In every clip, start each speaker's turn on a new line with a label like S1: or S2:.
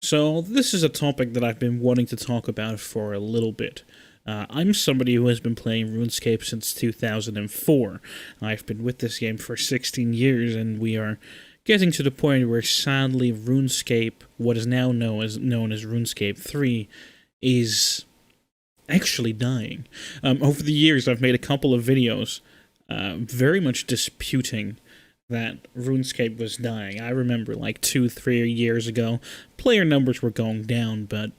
S1: So, this is a topic that I've been wanting to talk about for a little bit. I'm somebody who has been playing RuneScape since 2004. I've been with this game for 16 years, and we are getting to the point where sadly RuneScape, what is now known as RuneScape 3, is actually dying. Over the years, I've made a couple of videos very much disputing that RuneScape was dying. I remember like 2-3 years ago, player numbers were going down, but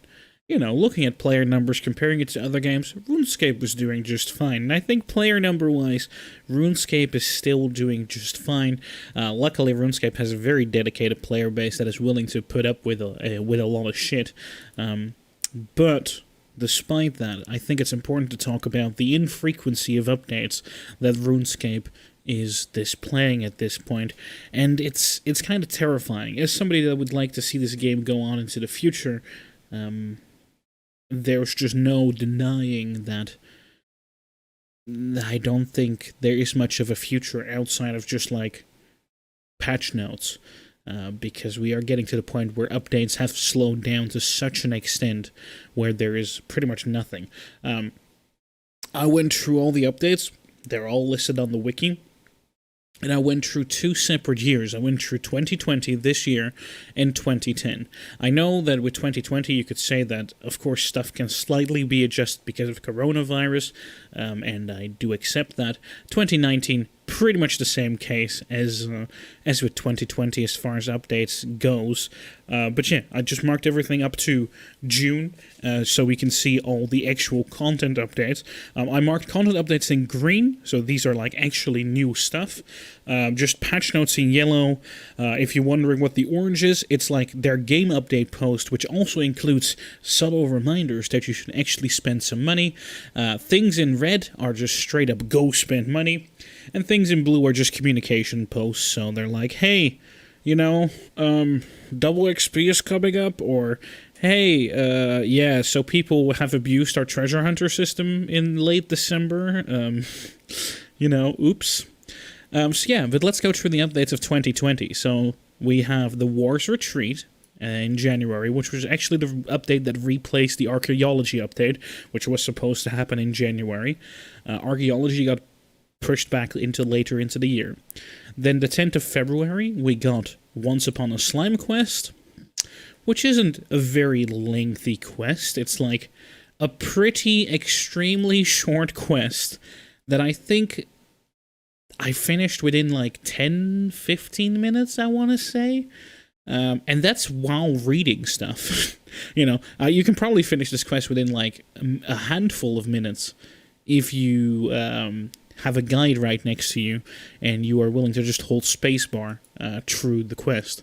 S1: looking at player numbers, comparing it to other games, RuneScape was doing just fine. And I think player number-wise, RuneScape is still doing just fine. Luckily, RuneScape has a very dedicated player base that is willing to put up with a lot of shit. But despite that, I think it's important to talk about the infrequency of updates that RuneScape is displaying at this point, and it's kind of terrifying. As somebody that would like to see this game go on into the future, there's just no denying that I don't think there is much of a future outside of just like patch notes, because we are getting to the point where updates have slowed down to such an extent where there is pretty much nothing. I went through all the updates. They're all listed on the wiki. And I went through 2 separate years. I went through 2020 this year and 2010. I know that with 2020 you could say that, of course, stuff can slightly be adjusted because of coronavirus, and I do accept that. 2019, pretty much the same case as with 2020 as far as updates goes. But yeah, I just marked everything up to June, so we can see all the actual content updates. I marked content updates in green, so these are like actually new stuff. Just patch notes in yellow. If you're wondering what the orange is, it's like their game update post, which also includes subtle reminders that you should actually spend some money. Things in red are just straight up go spend money, and things in blue are just communication posts, so they're like, hey, double XP is coming up, or hey, yeah, so people have abused our treasure hunter system in late December, oops. So yeah, but let's go through the updates of 2020. So we have the Wars Retreat in January, which was actually the update that replaced the Archaeology update, which was supposed to happen in January. Archaeology got pushed back later into the year. Then the 10th of February, we got Once Upon a Slime quest, which isn't a very lengthy quest. It's like a pretty extremely short quest that I think I finished within like 10-15 minutes, I want to say. And that's while reading stuff. You can probably finish this quest within like a handful of minutes if you have a guide right next to you and you are willing to just hold spacebar through the quest.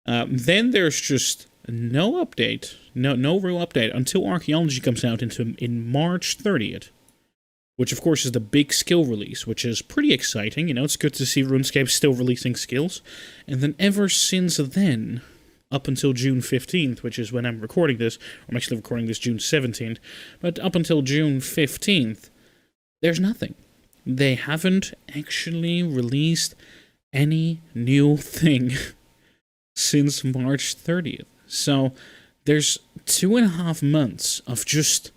S1: Then there's just no update, no real update until Archaeology comes out in March 30th. Which, of course, is the big skill release, which is pretty exciting. It's good to see RuneScape still releasing skills. And then ever since then, up until June 15th, which is when I'm recording this, I'm actually recording this June 17th, but up until June 15th, there's nothing. They haven't actually released any new thing since March 30th. So there's 2.5 months of just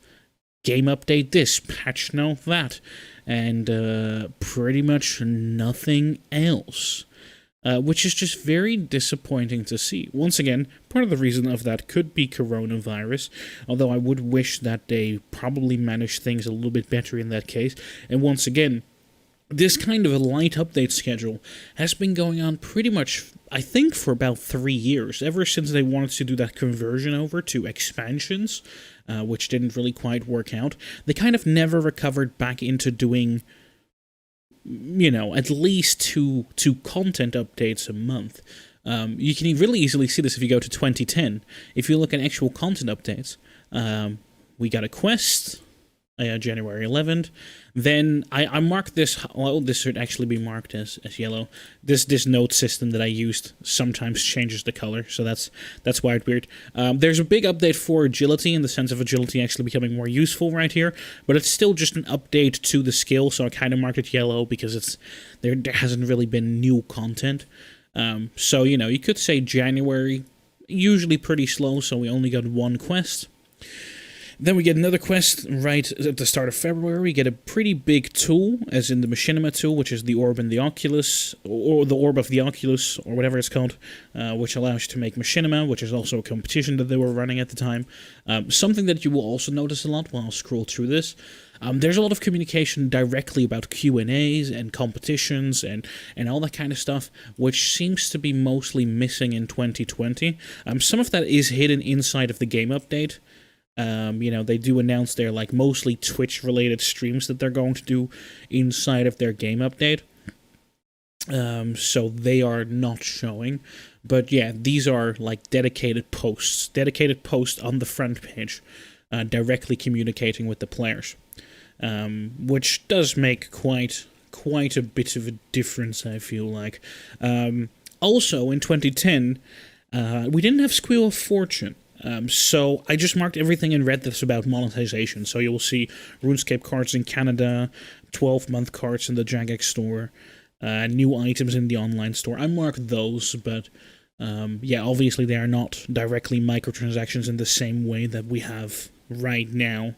S1: game update this, patch note that, and pretty much nothing else. Which is just very disappointing to see. Once again, part of the reason of that could be coronavirus, although I would wish that they probably managed things a little bit better in that case. And once again, this kind of a light update schedule has been going on pretty much, I think, for about 3 years, ever since they wanted to do that conversion over to expansions, which didn't really quite work out. They kind of never recovered back into doing, at least two content updates a month. You can really easily see this if you go to 2010. If you look at actual content updates, we got a quest, January 11th. Then I marked this. Well, this should actually be marked as yellow. This note system that I used sometimes changes the color, so that's why it's weird. There's a big update for agility, in the sense of agility actually becoming more useful right here, but it's still just an update to the skill, so I kind of marked it yellow because there hasn't really been new content. So you could say January usually pretty slow, so we only got one quest. Then we get another quest right at the start of February. We get a pretty big tool, as in the Machinima tool, which is the Orb in the Oculus, or the Orb of the Oculus, or whatever it's called, which allows you to make Machinima, which is also a competition that they were running at the time. Something that you will also notice a lot while I scroll through this. There's a lot of communication directly about Q&As and competitions and all that kind of stuff, which seems to be mostly missing in 2020. Some of that is hidden inside of the game update. They do announce their mostly Twitch-related streams that they're going to do inside of their game update. So they are not showing. But yeah, these are dedicated posts on the front page, directly communicating with the players. Which does make quite a bit of a difference, I feel like. Also, in 2010, we didn't have Squeal of Fortune. So I just marked everything in red that's about monetization. So you will see RuneScape cards in Canada, 12-month cards in the Jagex store, new items in the online store. I marked those, but yeah, obviously they are not directly microtransactions in the same way that we have right now.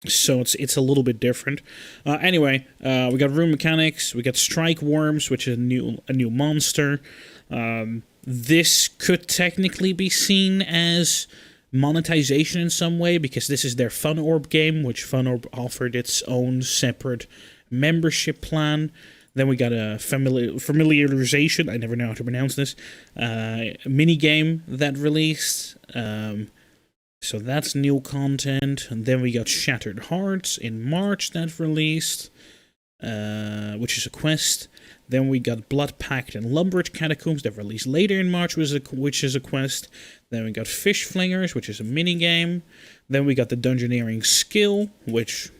S1: So it's a little bit different. Anyway, we got Rune Mechanics, we got Strike Worms, which is a new monster. This could technically be seen as monetization in some way, because this is their Fun Orb game, which Fun Orb offered its own separate membership plan. Then we got a familiarization, I never know how to pronounce this, mini game that released. So that's new content. And then we got Shattered Hearts in March that released, which is a quest. Then we got Blood Pact and Lumbridge Catacombs that released later in March, which is a quest. Then we got Fish Flingers, which is a mini-game. Then we got the Dungeoneering Skill, which,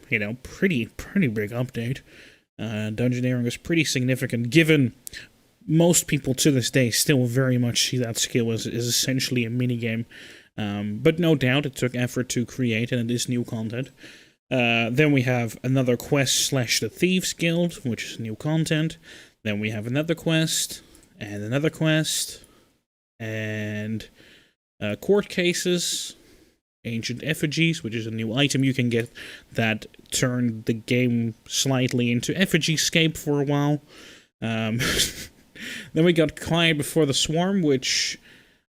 S1: pretty big update. Dungeoneering is pretty significant, given most people to this day still very much see that skill as essentially a mini-game. But no doubt it took effort to create, and it is new content. Then we have another quest / the Thieves Guild, which is new content. Then we have another quest, and court cases, Ancient Effigies, which is a new item you can get that turned the game slightly into Effigy-scape for a while. Then we got Quiet Before the Swarm, which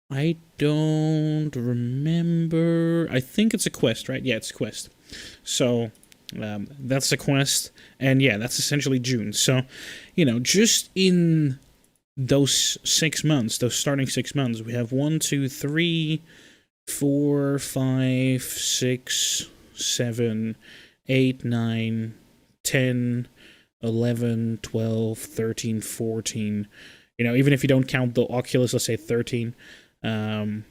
S1: I don't remember. I think it's a quest, right? Yeah, it's a quest. So that's a quest, and yeah, that's essentially June. So, just in those 6 months, those starting 6 months, we have 1, 2, 3, 4, 5, 6, 7, 8, 9, 10, 11, 12, 13, 14. Even if you don't count the Oculus, let's say 13. 14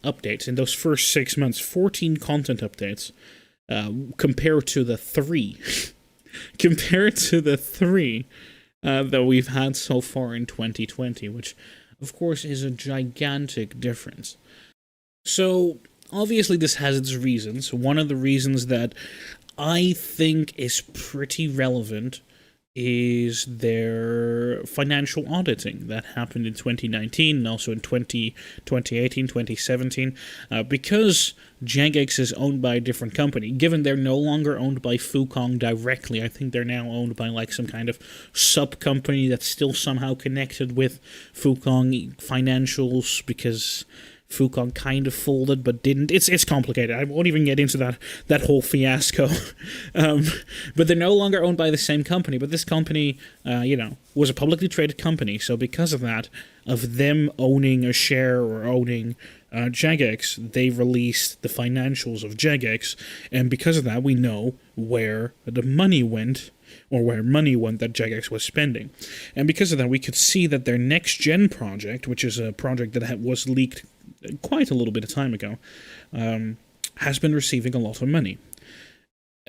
S1: updates in those first 6 months. 14 content updates, compared to the 3 that we've had so far in 2020, which of course is a gigantic difference. So obviously this has its reasons. One of the reasons that I think is pretty relevant is their financial auditing that happened in 2019 and also in 2018, 2017. Because Jagex is owned by a different company, given they're no longer owned by Fukong directly, I think they're now owned by some kind of sub-company that's still somehow connected with Fukong financials, because Fukong kind of folded but didn't. It's complicated. I won't even get into that whole fiasco. But they're no longer owned by the same company. But this company, was a publicly traded company. So because of that, of them owning a share or owning Jagex, they released the financials of Jagex. And because of that, we know where the money went, or where money went that Jagex was spending. And because of that, we could see that their next-gen project, which is a project that was leaked quite a little bit of time ago, has been receiving a lot of money.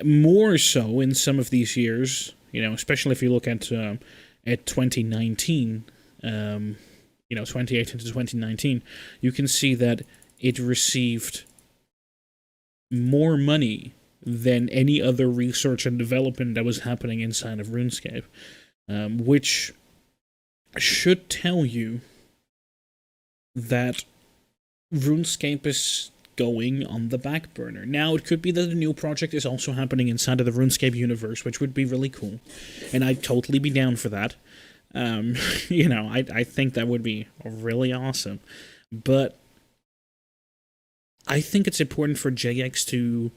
S1: More so in some of these years, especially if you look at 2019, 2018 to 2019, you can see that it received more money than any other research and development that was happening inside of RuneScape, which should tell you that RuneScape is going on the back burner. Now, it could be that a new project is also happening inside of the RuneScape universe, which would be really cool, and I'd totally be down for that. You know, I think that would be really awesome, but I think it's important for Jagex to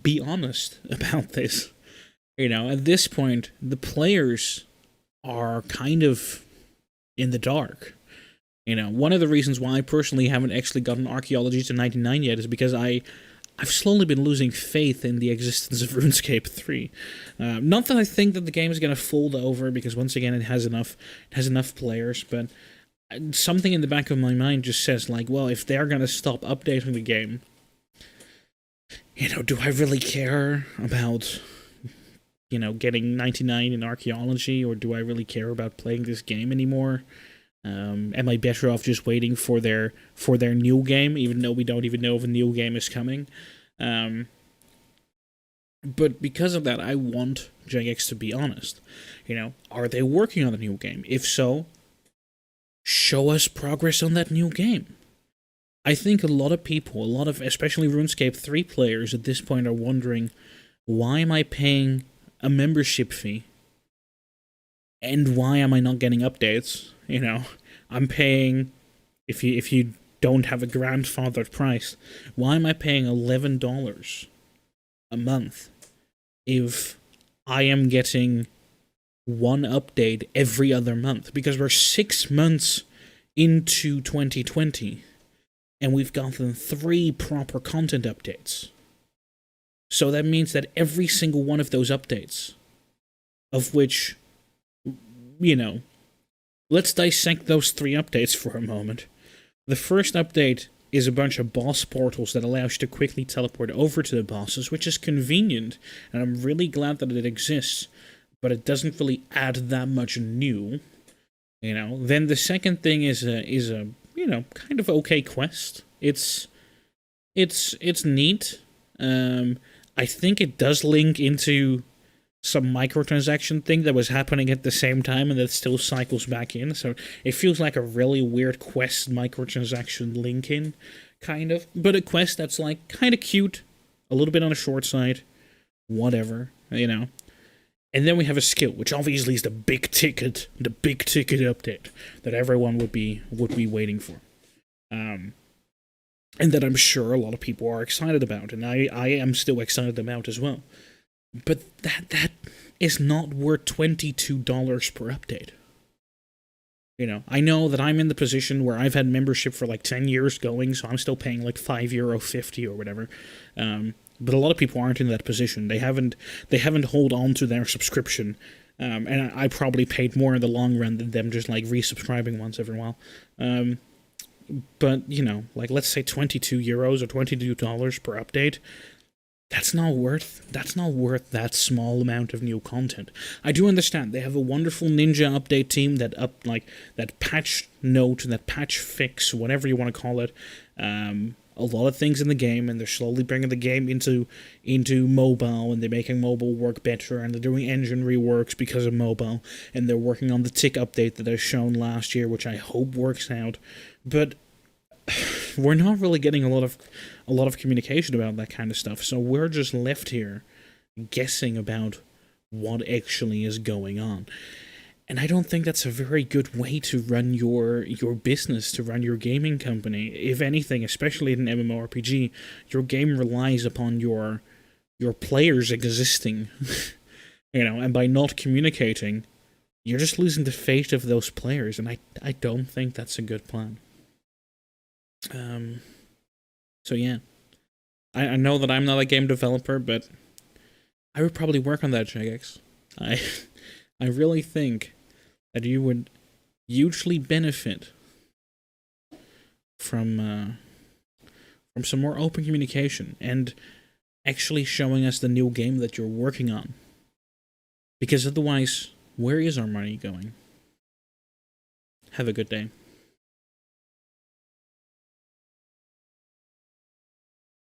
S1: be honest about this. You know, at this point, the players are kind of in the dark. You know, one of the reasons why I personally haven't actually gotten Archaeology to 99 yet is because I've slowly been losing faith in the existence of RuneScape 3. Not that I think that the game is going to fold over, because once again it has enough players, but something in the back of my mind just says, like, well, if they're going to stop updating the game, you know, do I really care about, you know, getting 99 in Archaeology, or do I really care about playing this game anymore? Am I better off just waiting for their new game, even though we don't even know if a new game is coming? But because of that, I want Jagex to be honest. You know, are they working on a new game? If so, show us progress on that new game. I think a lot of people, especially RuneScape 3 players at this point, are wondering, why am I paying a membership fee? And why am I not getting updates? You know, I'm paying, if you don't have a grandfathered price, why am I paying $11 a month if I am getting one update every other month? Because we're 6 months into 2020, and we've gotten 3 proper content updates. So that means that every single one of those updates, of which, you know, let's dissect those 3 updates for a moment. The first update is a bunch of boss portals that allows you to quickly teleport over to the bosses, which is convenient, and I'm really glad that it exists, but it doesn't really add that much new. You know, then the second thing is a you know, kind of okay quest. It's neat. I think it does link into some microtransaction thing that was happening at the same time, and that still cycles back in, so it feels like a really weird quest microtransaction link in, kind of, but a quest that's like kind of cute, a little bit on the short side, whatever, you know. And then we have a skill, which obviously is the big ticket update that everyone would be waiting for, and that I'm sure a lot of people are excited about, and I am still excited about as well. But that is not worth $22 per update. You know, I know that I'm in the position where I've had membership for like 10 years going, so I'm still paying like €5.50 or whatever. But a lot of people aren't in that position. They haven't hold on to their subscription. And I probably paid more in the long run than them just like resubscribing once every while. But, you know, like let's say €22 or $22 per update. That's not worth that small amount of new content. I do understand they have a wonderful Ninja update team that patch note, that patch fix, whatever you want to call it, a lot of things in the game, and they're slowly bringing the game into mobile, and they're making mobile work better, and they're doing engine reworks because of mobile, and they're working on the tick update that they've shown last year, which I hope works out. But we're not really getting a lot of communication about that kind of stuff, so we're just left here guessing about what actually is going on. And I don't think that's a very good way to run your business, to run your gaming company. If anything, especially in an MMORPG, your game relies upon your players existing. You know, and by not communicating, you're just losing the faith of those players, and I don't think that's a good plan. So yeah, I know that I'm not a game developer, but I would probably work on that, Jagex. I really think that you would hugely benefit from some more open communication and actually showing us the new game that you're working on. Because otherwise, where is our money going? Have a good day.